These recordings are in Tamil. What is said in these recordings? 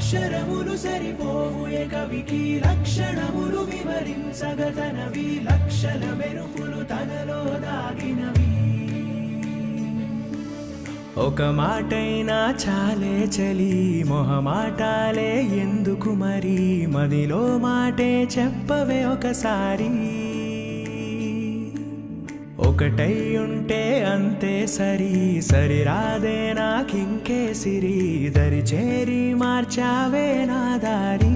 అక్షరములు సరిపోవు ఏ కవికి లక్షణములు వివరించగతనవి లక్షల మెరుపులు తనలో దాగినవి ఒక మాటైనా చాలే చలి మొహమాటాలే ఎందుకు మరి మదిలో మాటే చెప్పవే ఒకసారి ఒకటై ఉంటే అంతే సరి సరిరాదే నాకింకే సిరి దరి చేరి మార్చావే నా దారి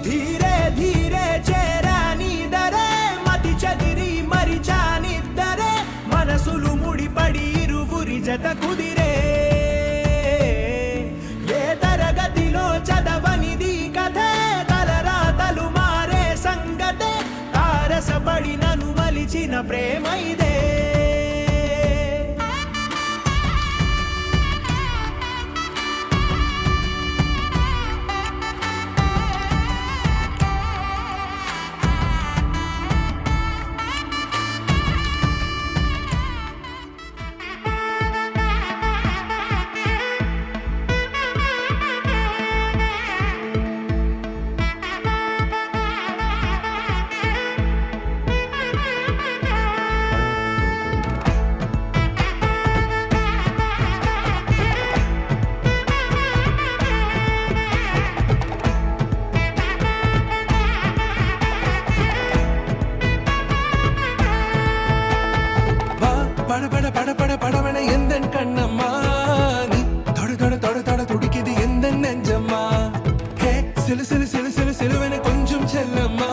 ధీరే ధీరే చేరా నీ దరే మతి చదిరి మరిచానిద్దరే మనసులు ముడిపడి ఇరువురి జత కుదిరే ఏ తరగతిలో చదవనిది కథే తలరాతలు మారే సంగతే తారసపడి నన్ను మలిచిన ప్రేమ ఇదే படபட எந்தன் கண்ணம்மா நீ தொட தொட தொட தொட துடிக்குது எந்தன் நெஞ்சம்மா ஹே சிலு சிலு சிலு சிலு சிலுவென கொஞ்சம் செல்லம்மா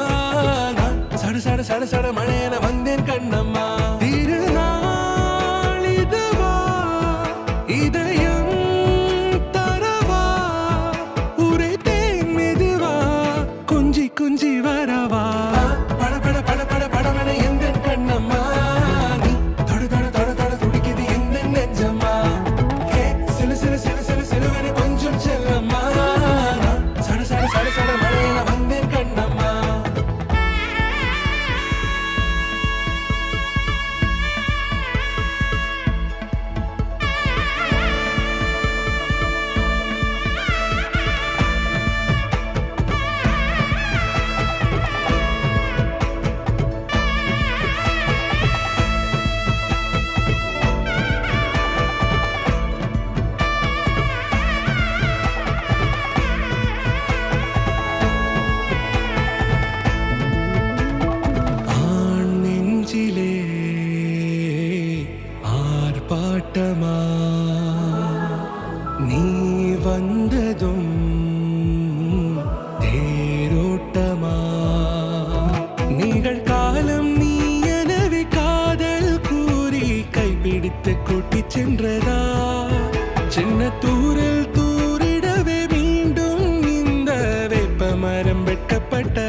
நான் சட சட சட சட மழையென வந்தேன் கண்ணம்மா திருநாள் இதுவா இதயம் தரவா உரைத்தேன் மெதுவா குஞ்சி குஞ்சி வரவா பட படவென எந்தன் கண்ணம்மா ஆர்ப்பாட்டமா நீ வந்ததும் தேரோட்டமா நிகழ்காலம் நீ எனவே காதல் கூறி கைப்பிடித்து கூட்டிச் சென்றதா சின்ன தூரில் தூரிடவே மீண்டும் இந்த வேப்ப மரம் வெட்கப்பட்ட